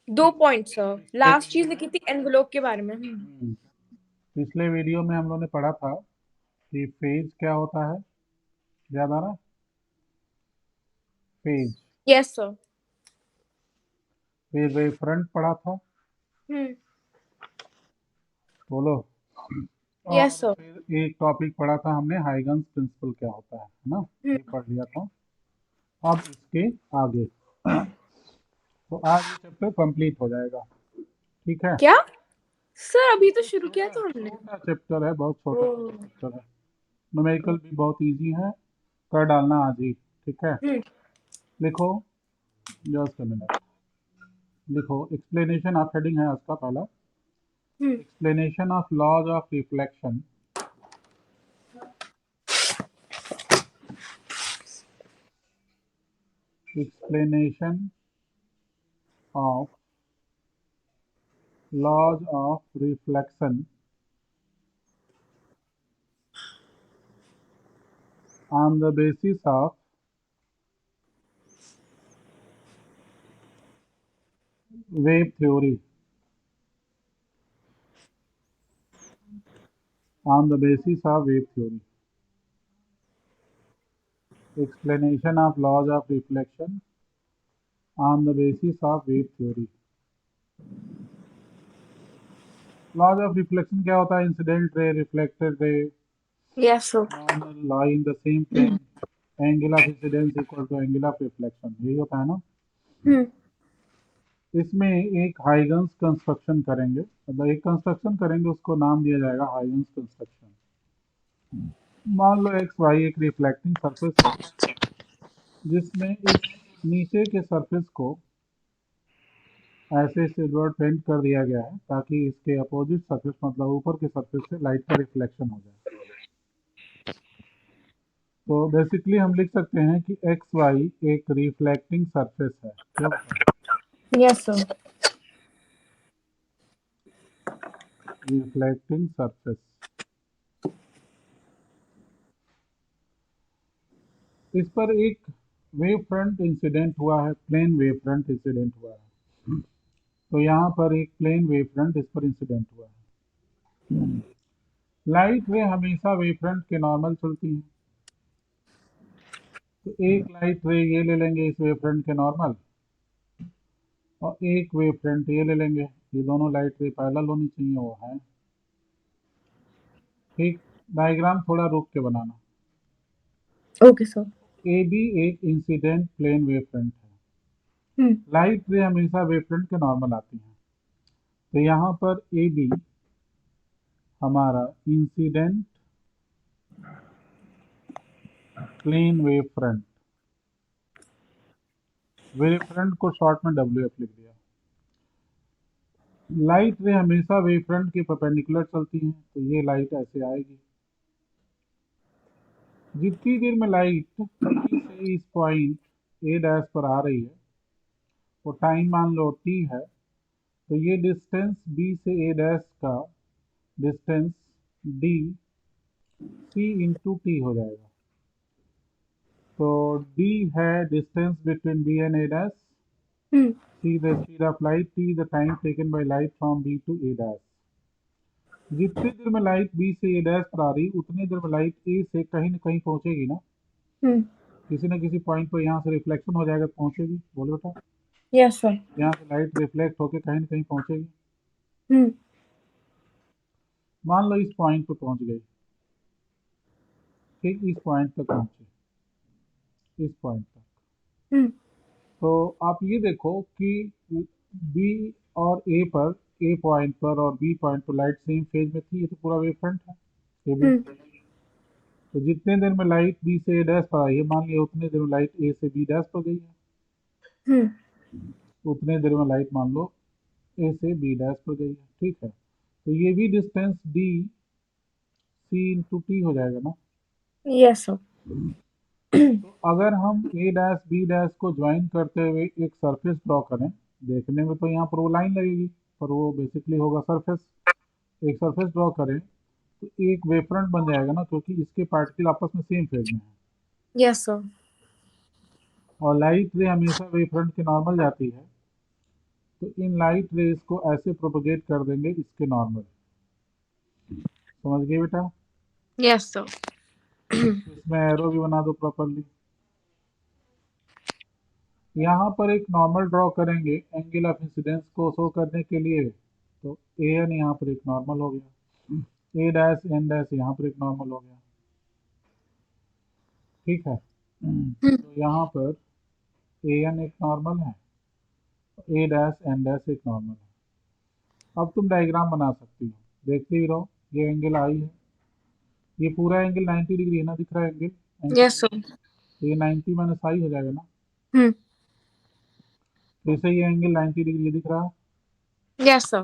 2 point sir, पिछले last चीज video लिखी थी एनवेलोप के बारे में। पिछले वीडियो में हम लोग ने पढ़ा था कि फेज क्या होता है, याद आ रहा? Phase, yes sir. फिर वे फ्रंट पढ़ा था, हम्म। बोलो। यस और सर। फिर एक टॉपिक पढ़ा था हमने, हाइगन्स प्रिंसिपल क्या होता है ना, ये पढ़ लिया था। अब इसके आगे तो आज ये चैप्टर कंप्लीट हो जाएगा, ठीक है। क्या सर, अभी तो बहुत शुरू किया छोटा था हमने। छोटा चैप्टर है, बहुत ओ। छोटा छोटा चैप्टर है। न्यूमेरिकल भी बहुत इजी है, कर डालना आज ही, ठीक है। हम्म। लिखो, जस्ट अ मिनट। लिखो, एक्सप्लेनेशन ऑफ हेडिंग है उसका पहला, हम्म। Explanation of laws of reflection. Explanation of laws of reflection on the basis of wave theory, on the basis of wave theory. Explanation of laws of reflection on the basis of wave theory. Laws of reflection क्या होता है? Incident ray, reflected ray, yes sir. Normal lie in the same plane, angle of incidence equal to angle of reflection, यही होता है ना। हम्म। इसमें एक Huygens construction करेंगे, मतलब एक कंस्ट्रक्शन करेंगे, उसको नाम दिया जाएगा हाइगन्स कंस्ट्रक्शन। मान लो एक्स वाई एक रिफ्लेक्टिंग सरफेस है, जिसमें इस नीचे के सरफेस को ऐसे सिल्वर पेंट कर दिया गया है ताकि इसके अपोजिट सरफेस, मतलब ऊपर के सरफेस से लाइट का रिफ्लेक्शन हो जाए। तो बेसिकली हम लिख सकते हैं कि एक्स वाई एक रिफ्लेक्टिंग सरफेस है, क्या होता है? Yes sir. Reflecting surface. इस पर एक वेव फ्रंट इंसिडेंट हुआ है, प्लेन वेव फ्रंट इंसिडेंट हुआ है। तो यहाँ पर एक प्लेन वेव फ्रंट इस पर इंसिडेंट हुआ है। लाइट रे हमेशा वेव फ्रंट के नॉर्मल चलती है, तो एक लाइट रे ये ले लेंगे इस वेव फ्रंट के नॉर्मल, और एक वेव फ्रंट ये ले लेंगे, ये दोनों लाइट रे पैरेलल होनी चाहिए, वो है ठीक। डायग्राम थोड़ा रोक के बनाना। Okay sir. ए बी एक इंसिडेंट प्लेन वेव फ्रंट है, हम्म। लाइट रे हमेशा वेव फ्रंट के नॉर्मल आती हैं। तो यहाँ पर ए बी हमारा incident plane wave front, wave front को शॉर्ट में डब्ल्यू एफ लिख दिया। लाइट रे हमेशा वेव फ्रंट के परपेंडिकुलर चलती हैं, तो ये लाइट ऐसे आएगी। जितनी देर में लाइट बी से इस पॉइंट ए डैश पर आ रही है, वो टाइम मान लो टी है, तो ये डिस्टेंस बी से ए डैश का distance D C into T हो जाएगा। तो डी है distance between B and A dash, hmm. C the speed of light, T the time taken by light from B to A dash. जितनी देर में light B से A dash पर आ रही, उतनी देर में लाइट ए से कहीं ना कहीं पहुंचेगी ना, हम्म। किसी न किसी पॉइंट पर यहाँ से रिफ्लेक्शन हो जाएगा तो पहुंचेगी, बोलो बेटा। Yes sir. यहाँ से लाइट रिफ्लेक्ट होकर कहीं ना कहीं पहुंचेगी। हम्म। मान लो इस पॉइंट पर पहुंच गई, ठीक, इस पॉइंट तक पहुंचे, इस पॉइंट तक। हम्म। तो आप ये देखो कि बी और ए पर, ए पॉइंट पर और बी पॉइंट पर लाइट सेम फेज में थी, ये तो पूरा वेव फ्रंट है ये भी। हम्म। तो जितने देर में लाइट बी से ए डैश पर आई है, मान लिया उतने देर में लाइट ए से बी डैश पर गई है, हम्म। तो उतने देर में लाइट मान लो ए से बी डैश पर गई है, ठीक है। तो ये भी distance D C into T हो जाएगा ना। Yes sir. तो अगर हम ए डैश बी डैश को ज्वाइन करते हुए एक सरफेस ड्रॉ करें, देखने में तो यहाँ पर वो लाइन लगेगी, पर वो बेसिकली होगा सरफेस। एक सरफेस ड्रॉ करें तो एक वेव फ्रंट बन जाएगा ना, क्योंकि इसके पार्टिकल आपस में सेम फेज में है। Yes sir. और लाइट रे हमेशा वेव फ्रंट के नॉर्मल जाती है, तो इन लाइट रेज को ऐसे प्रोपगेट कर देंगे इसके नॉर्मल। समझ गए बेटा? Yes, sir. इसमें एरो भी बना दो प्रॉपरली। यहाँ पर एक नॉर्मल ड्रॉ करेंगे एंगल ऑफ इंसिडेंस को शो करने के लिए, तो ए एन यहाँ पर एक नॉर्मल हो गया, ए डैश एन डैश यहाँ पर एक नॉर्मल हो गया। ठीक है, तो यहाँ पर ए एन एक नॉर्मल है, ए डैश एन डैश एक नॉर्मल है। अब तुम डायग्राम बना सकती हो, देखते ही रहो। ये एंगल आई है, ये पूरा एंगल 90 डिग्री है ना, दिख रहा है एंगल 90 Yes, डिग्री। sir. तो ये 90 माइनस आई हो जाएगा ना। Hmm. जैसे ये एंगल 90 डिग्री दिख रहा है, Yes, sir.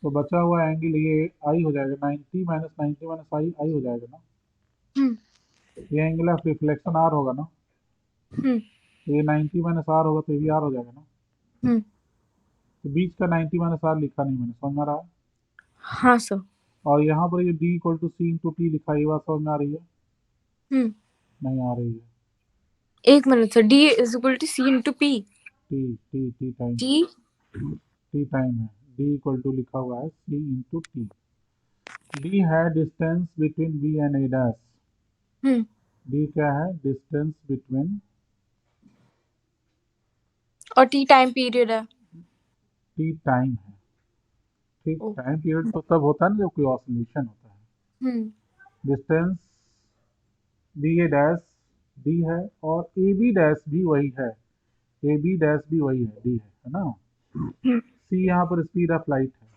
तो बचा हुआ एंगल ये आई हो जाएगा, 90 माइनस आई आई हो जाएगा ना। Hmm. ये एंगल ऑफ रिफ्लेक्शन आर होगा ना, Hmm. तो ये 90 माइनस आर होगा, तो ये भी आर हो जाएगा ना। Hmm. तो बीच का 90 माइनस आर लिखा नहीं मैंने, समझ में आ रहा है? हाँ सर। और यहाँ पर ये D equal to C into T लिखा है, ये बात समझ में आ रही है? हम्म। नहीं आ रही है। एक minute sir, D is equal to C into P। T time, T। T time है। डी इक्वल टू लिखा हुआ है सी इंटू टी। डी है distance between B and A dash. Hmm. D क्या है? डिस्टेंस बिटवीन, और T time period है। T time है। ठीक, ओ। टाइम पीरियड तो तब होता है ना जब कोई ऑसिलेशन होता है। हम्म। Distance B A dash D है, और ए बी डैश भी वही है, ए बी डैश भी वही है, डी है ना। सी यहाँ पर स्पीड ऑफ लाइट है,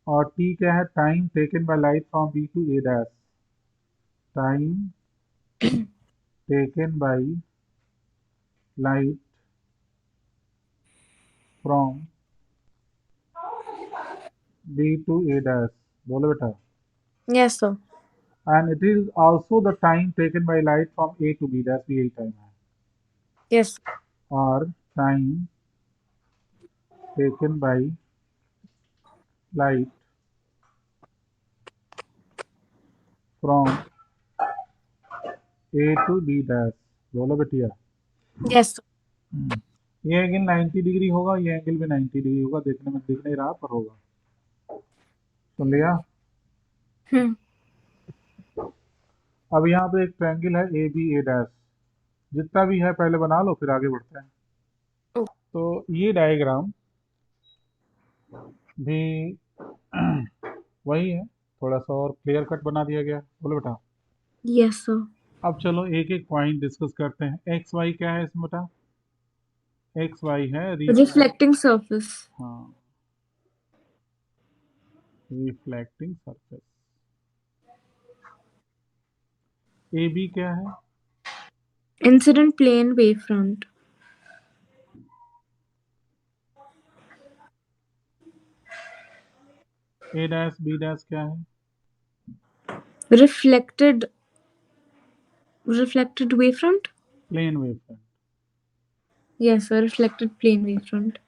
और टी क्या है? Time taken by light from B to A dash. Time taken by light from B to A dash. बोलो बेटा। Yes sir. And it is also the time taken by light from A to B dash, भी यही time है। Yes. और time taken by light from A to B dash. बोलो बेटिया। Yes. ये angle 90 degree होगा, ये एंगल भी 90 डिग्री होगा, देखने में दिख नहीं रहा पर होगा। सुन लिया? हम्म। अब यहाँ पे एक ट्रायंगल है ए बी ए डैश। जितना भी है पहले बना लो, फिर आगे बढ़ते हैं। ओ। तो ये डायग्राम भी वही है, थोड़ा सा और क्लियर कट बना दिया गया। बोलो बेटा। Yes sir. अब चलो एक एक पॉइंट डिस्कस करते हैं। एक्स वाई क्या है इसमें बेटा? एक्स वाई है रिफ्लेक्ट, रिफ्लेक्टिंग सरफेस। हाँ, रिफ्लेक्टिंग सरफेस। ए बी क्या है? Incident plane wave front. A dash B dash क्या है? Reflected wave front. Plane wave front. Yes sir, reflected plane wave front.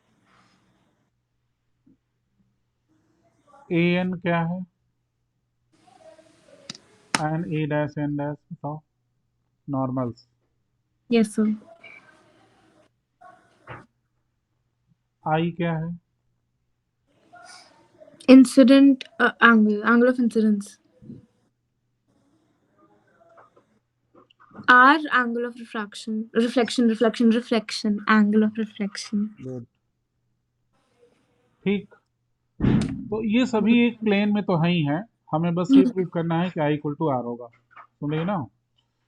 A N क्या है? N A dash N dash बताओ, normals. Yes sir. I क्या है? Incident angle of incidence. R angle of reflection, angle of reflection. Good, ठीक। तो ये सभी एक प्लेन में तो है ही है, हमें बस ये प्रूव करना है कि आई इक्वल टू आर होगा। सुनिए ना।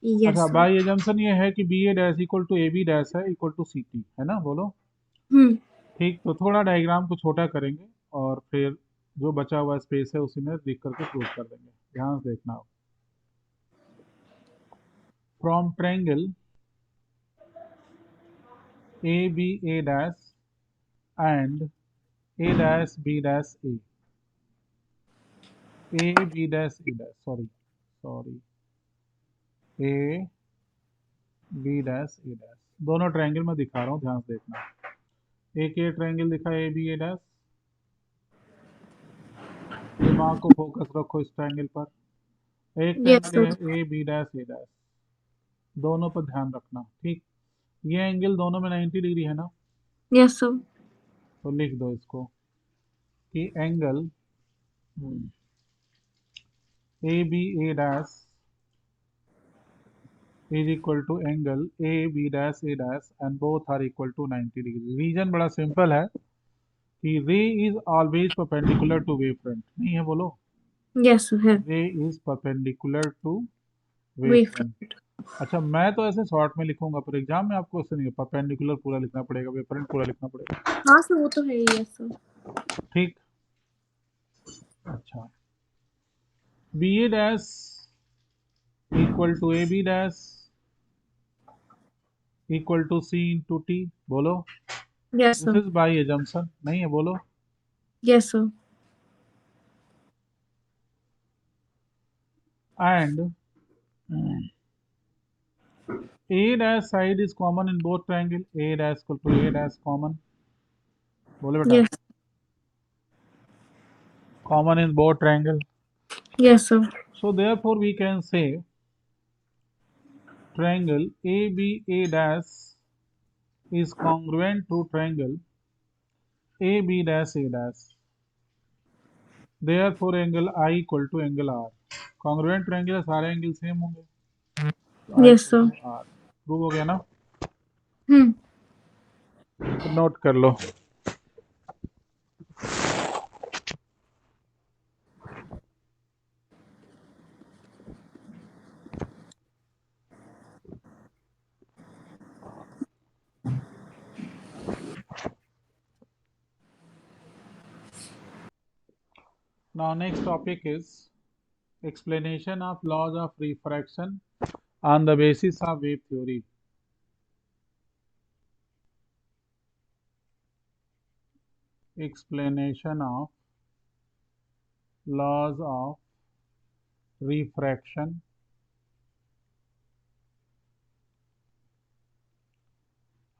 Yes अच्छा, sir. बाई एजम्पशन ये है कि B A dash equal to A B dash है इक्वल टू सी टी, है ना? बोलो। ठीक, तो थोड़ा डायग्राम को छोटा करेंगे और फिर जो बचा हुआ स्पेस है उसी में लिख करके प्रूव कर देंगे। ध्यान से देखना हो। From triangle A B A dash and A dash B dash A B dash A dash, sorry A B dash A dash, दोनों ट्रायंगल में दिखा रहा हूँ, ध्यान से देखना। एक ये ट्रायंगल दिखा है ए बी ए डैश, दिमाग को फोकस रखो इस ट्रायंगल पर। एक Yes ट्रायंगल sir. है A B dash A dash, दोनों पर ध्यान रखना। ठीक, ये एंगल दोनों में 90 डिग्री है ना, Yes, sir. तो लिख दो इसको कि angle A B A dash is equal to angle A B dash A dash and both are equal to 90 degree. Reason बड़ा सिंपल है कि ray is always perpendicular to wave front, नहीं है बोलो? Yes, sir. है. Ray is perpendicular to wave front. Wavefront. अच्छा, मैं तो ऐसे शॉर्ट में लिखूंगा, पर एग्जाम में आपको ऐसे नहीं, परपेंडिकुलर पूरा लिखना पड़ेगा, वेव फ्रंट पूरा लिखना पड़ेगा। हाँ सर, वो तो है ही। Yes sir. ठीक। अच्छा, B A dash equal to A B dash equal to C into T, बोलो। Yes this sir. Is by assumption, नहीं है बोलो? Yes sir. And A dash side is common in both triangle. A dash equal to A dash common. बोले बेटा, yes. common in both triangle. Yes sir. So therefore we can say triangle ABA dash is congruent to triangle AB dash A dash. Therefore angle I equal to angle R. Congruent triangle सारे angle same होंगे, तो I yes equal sir. to R. Prove हो गया ना? हम्म. तो note कर लो। Now next topic is explanation of laws of refraction on the basis of wave theory. Explanation of laws of refraction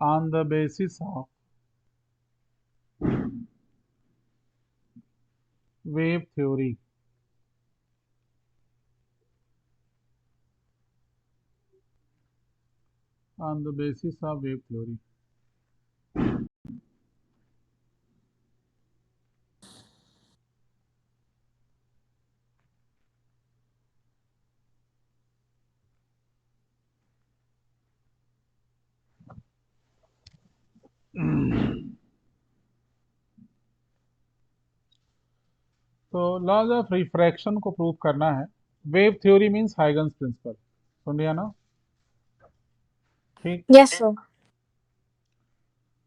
on the basis of wave theory. On the basis of wave theory. तो laws of refraction को prove करना है। Wave theory means Huygens principle, सुन लिया ना? ठीक। Yes sir.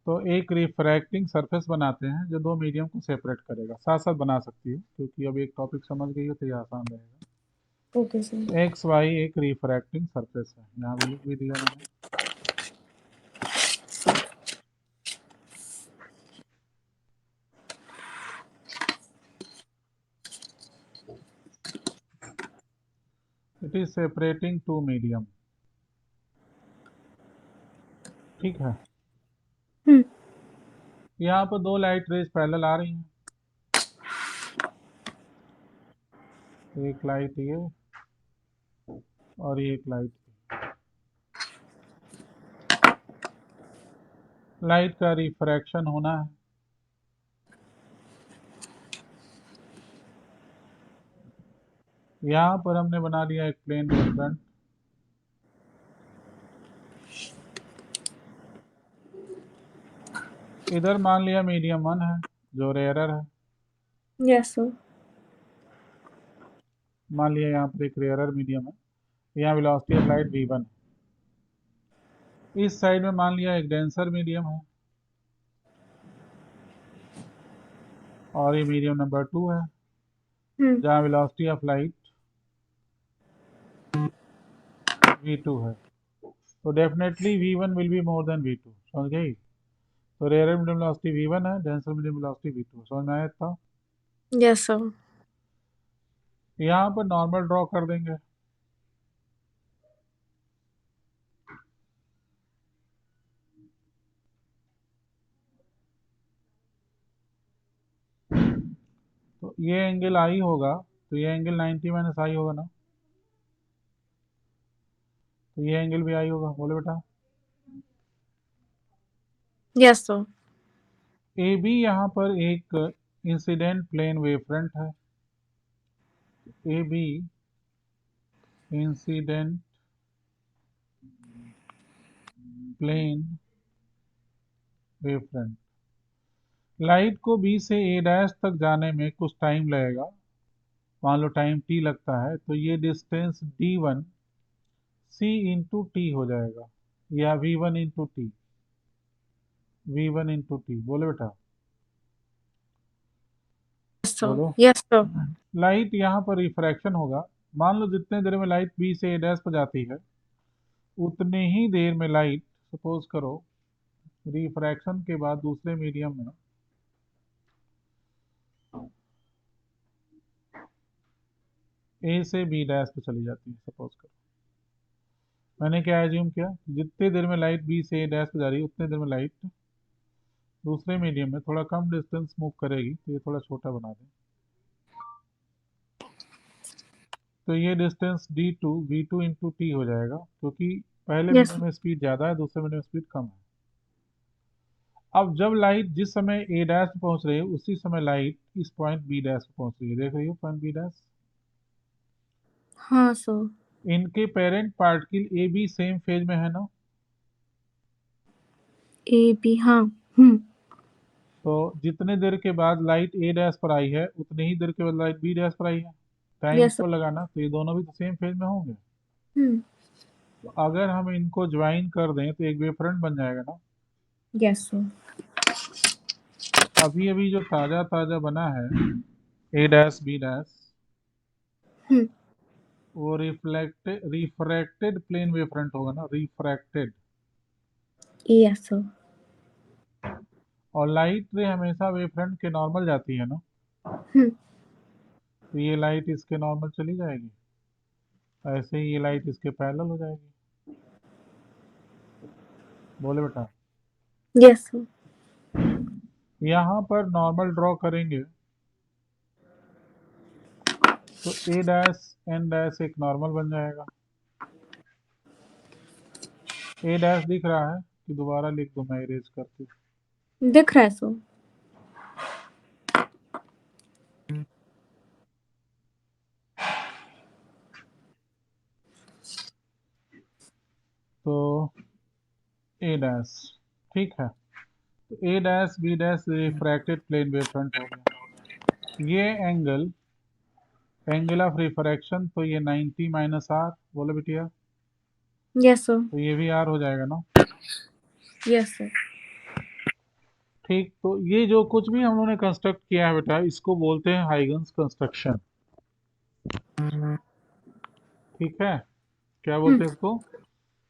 तो एक रिफ्रैक्टिंग सरफेस बनाते हैं जो दो मीडियम को सेपरेट करेगा। साथ साथ बना सकती है, क्योंकि अब एक टॉपिक समझ गई हो तो ये आसान रहेगा। Okay sir. एक्स वाई एक रिफ्रैक्टिंग सरफेस है, यहाँ भी लिख भी दिया मैंने। It is separating two medium, ठीक है। हम्म. यहाँ पर दो लाइट रेज पैरेलल आ रही हैं, एक लाइट ये और एक लाइट, लाइट का रिफ्रैक्शन होना है। यहाँ पर हमने बना लिया एक प्लेन वेव फ्रंट, इधर मान लिया मीडियम 1 है जो रेयरर है, यस सर. मान लिया यहाँ पर एक रेयरर मीडियम है, यहाँ वेलोसिटी ऑफ लाइट v1 है। इस साइड में मान लिया एक डेंसर मीडियम है और ये मीडियम नंबर 2 है, हम्म. जहाँ वेलोसिटी ऑफ लाइट v2 है। तो definitely v1 will be more than v2, समझ गई? तो रेयरर मीडियम वेलोसिटी v1 है, डेंसर मीडियम वेलोसिटी v2, समझ में आया था? Yes sir. यहाँ पर नॉर्मल ड्रॉ कर देंगे। तो ये एंगल आई होगा, तो ये एंगल 90 माइनस आई होगा ना, तो ये एंगल भी आई होगा, बोले बेटा? Yes, sir. ए बी यहाँ पर एक इंसिडेंट प्लेन वेवफ्रंट है। A B incident plane wavefront. Light को बी से ए डैश तक जाने में कुछ टाइम लगेगा, मान लो टाइम टी लगता है, तो ये distance d1 c into T हो जाएगा, या v1 into T, v1 into T. बोले बेटा, Yes, sir. बोलो। Yes, sir. लाइट यहाँ पर रिफ्रैक्शन होगा। मान लो जितने देर में लाइट बी से ए डैश पर जाती है, उतने ही देर में लाइट, सपोज करो, रिफ्रैक्शन के बाद दूसरे मीडियम में ए से बी डैश पे चली जाती है, सपोज करो। मैंने क्या एज्यूम किया, जितने देर में लाइट बी से ए डैश पे जा रही है, उतने देर में लाइट दूसरे मीडियम में थोड़ा कम डिस्टेंस मूव करेगी, तो ये थोड़ा छोटा बना दें। तो ये distance d2 v2 into T हो जाएगा, क्योंकि पहले Yes, मीडियम sir. में स्पीड ज़्यादा है, दूसरे मीडियम में स्पीड कम है। अब जब लाइट जिस समय ए डैश पे पहुंच रही है, उसी समय लाइट इस पॉइंट बी डैश पे पहुंच रही है। देख रही हो पॉइंट बी डैश? हाँ, sir. इनके parent particle A B same phase में है ना? A, B, हाँ। तो जितने देर के बाद लाइट ए डैश पर आई है, उतने ही देर के बाद लाइट बी डैश पर आई है। Time Yes, sir. इक्वल लगाना, तो ये दोनों भी तो सेम फेज में होंगे। Hmm. तो अगर हम इनको ज्वाइन कर दें तो एक वेवफ्रंट बन जाएगा ना। Yes, sir. अभी अभी जो ताजा ताजा बना है ए डैश बी डैश, Hmm. वो रिफ्रैक्टेड प्लेन वेवफ्रंट होगा ना, रिफ्रैक्टेड। Yes, sir. और लाइट रे हमेशा वेवफ्रंट के नॉर्मल जाती है ना, Hmm. तो ये लाइट इसके नॉर्मल चली जाएगी, ऐसे ही ये लाइट इसके पैरेलल हो जाएगी। बोले बेटा, Yes, sir. यहाँ पर नॉर्मल ड्रॉ करेंगे तो ए डैश एन डैश एक नॉर्मल बन जाएगा। ए डैश दिख रहा है कि दोबारा लिख दो, मैं इरेज करके? दिख रहा है, sir. तो ए डैश, ठीक है, तो A dash B dash refracted plane wave front हो गया। ये एंगल ऑफ रिफ्रैक्शन, तो ये 90 माइनस आर। बोलो बिटिया, Yes, sir. तो ये भी आर हो जाएगा ना। Yes, sir. ठीक, तो ये जो कुछ भी हम लोगों ने कंस्ट्रक्ट किया है बेटा, इसको बोलते हैं हाइगन्स कंस्ट्रक्शन। ठीक है, क्या Hmm. बोलते हैं इसको?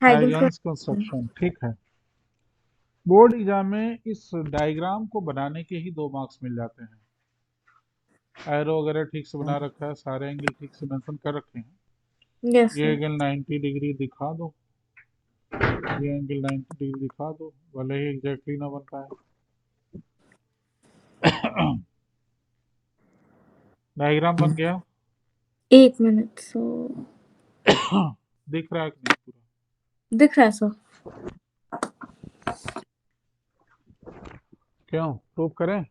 Huygens Huygens constant. कंस्ट्रक्शन। ठीक है, बोर्ड एग्जाम में इस डायग्राम को बनाने के ही 2 मार्क्स मिल जाते हैं। एरो वगैरह ठीक से बना रखा है, सारे एंगल ठीक से मेंशन कर रखे हैं। Yes, ये sir. एंगल 90 डिग्री दिखा दो, ये एंगल 90 डिग्री दिखा दो, भले ही एग्जैक्टली ना बन पाए। डायग्राम बन गया? एक मिनट, सो दिख रहा है कि नहीं पूरा? दिख रहा है, सर. क्यों, प्रूफ करें?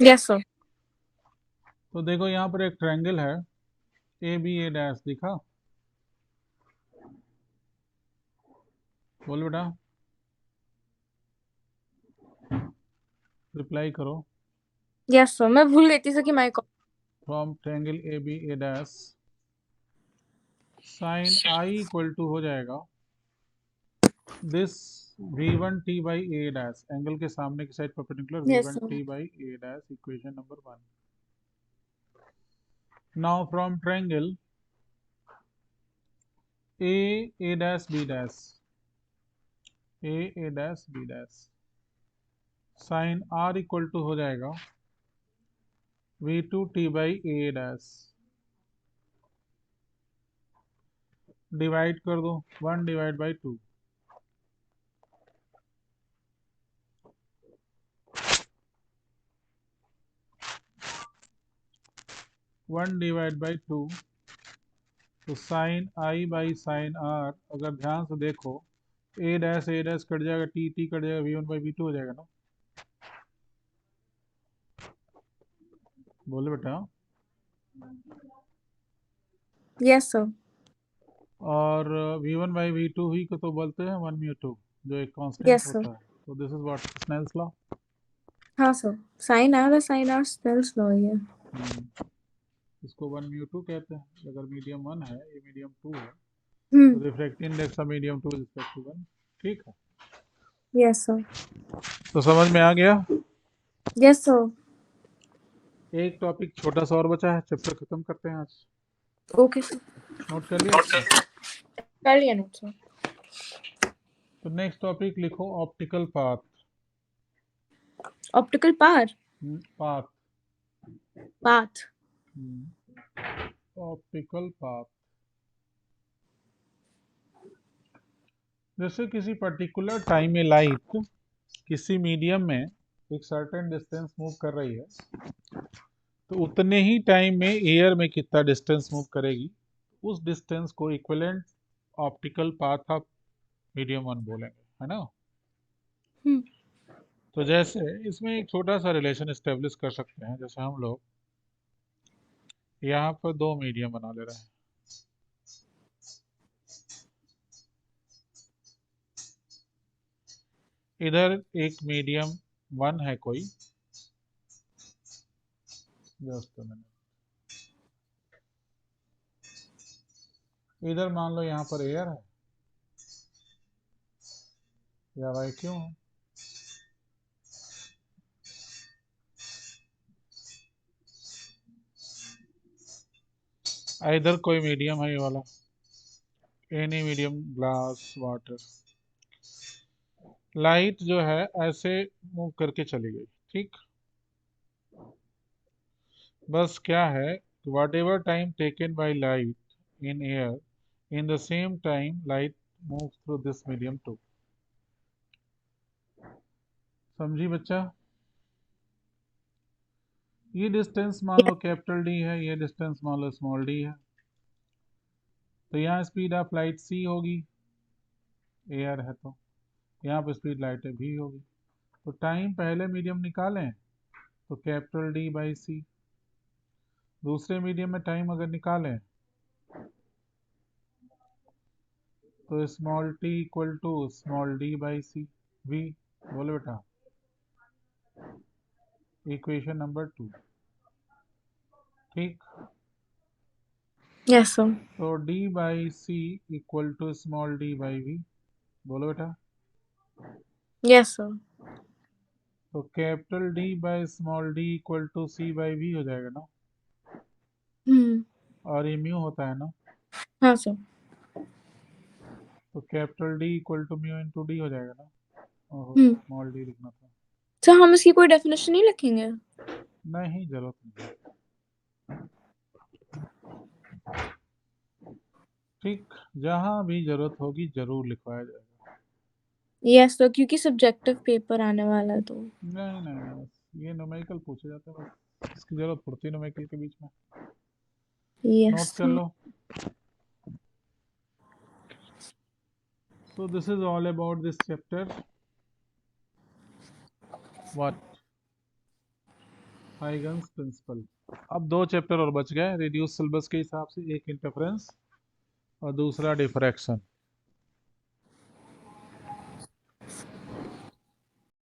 Yes, sir. तो देखो यहाँ पर एक ट्रायंगल है, ए बी ए डैश, दिखा? बोल बेटा, रिप्लाई करो। Yes, sir. मैं भूल गई थी सर कि mic. From triangle A B A dash, sine I equal to हो जाएगा this v1 t by A dash, angle के सामने की side perpendicular yes, v1 sir. t by A dash, equation number 1। Now from triangle A dash B dash, A dash B dash, sine r equal to हो जाएगा v2 t by A dash. Divide कर दो, 1 divide by 2, 1 divide by 2, तो sine I by sine R, अगर ध्यान से देखो A dash cut जाएगा, टी टी कट जाएगा, v1/v2 हो जाएगा ना। बोले बेटा। Yes sir. और v1/v2 ही को तो बोलते हैं 1/2, जो एक कांस्टेंट यस सर। होता है। तो this is what Snell's law. हाँ sir, sine R sine R Snell's law ही है। इसको 1/2 कहते हैं। अगर मीडियम 1 है, ये मीडियम 2 है, तो हम्म। Refractive index of medium 2 is equal to 1। ठीक है, यस सर। तो समझ में आ गया। Yes sir. एक टॉपिक छोटा सा और बचा है, चैप्टर खत्म करते हैं आज। Okay sir. नोट कर लिया आपने? कर लिया नोट सर। तो नेक्स्ट टॉपिक लिखो, ऑप्टिकल पाथ। ऑप्टिकल पार। पाथ। पाथ। ऑप्टिकल पाथ, जैसे किसी पर्टिकुलर टाइम में लाइट किसी मीडियम में एक सर्टेन डिस्टेंस मूव कर रही है, तो उतने ही टाइम में एयर में कितना डिस्टेंस मूव करेगी, उस डिस्टेंस को equivalent optical path of medium 1 बोलेंगे, है ना। हम्म। तो जैसे इसमें एक छोटा सा रिलेशन एस्टेब्लिश कर सकते हैं। जैसे हम लोग यहाँ पर दो मीडियम बना ले रहे हैं। इधर एक मीडियम 1 है कोई, जस्ट मिनट। इधर मान लो यहाँ पर एयर है या वैक्यूम है। इधर कोई मीडियम है, ये वाला, any medium, glass, water. Light जो है ऐसे मूव करके चली गई, ठीक। बस क्या है, whatever time taken by light in air, in the same time light move through this medium too. समझी बच्चा? ये डिस्टेंस मान लो कैपिटल डी है, ये डिस्टेंस मान लो स्मॉल डी है। तो यहाँ स्पीड ऑफ लाइट सी होगी, एयर है तो यहाँ पर स्पीड लाइट भी होगी। तो टाइम पहले मीडियम निकालें तो कैपिटल डी बाई सी, दूसरे मीडियम में टाइम अगर निकालें तो small T equal to small D by C V. बोले बेटा, इक्वेशन नंबर 2, ठीक। Yes sir. तो D by C equal to small D by V. बोलो बेटा। Yes sir. तो capital D by small D equal to C by V हो जाएगा ना, हम्म। और ये म्यू होता है ना। हाँ सर। तो capital D equal to mu into D हो जाएगा ना। ओहो, हम्म। स्मॉल डी लिखना था। सर हम इसकी कोई डेफिनेशन नहीं लिखेंगे? नहीं, जरूरत नहीं, ठीक। जहाँ भी जरूरत होगी जरूर लिखवाया जाएगा। यस सर, क्योंकि सब्जेक्टिव पेपर आने वाला है तो। नहीं नहीं नहीं, बस ये न्यूमेरिकल पूछे जाते हैं, बस इसकी जरूरत पड़ती है न्यूमेरिकल के बीच में। यस नोट कर सर। लो। So this is all about this chapter. What? Huygens principle. अब दो चैप्टर और बच गए रिड्यूस सिलेबस के हिसाब से, एक इंटरफेरेंस और दूसरा डिफ्रैक्शन।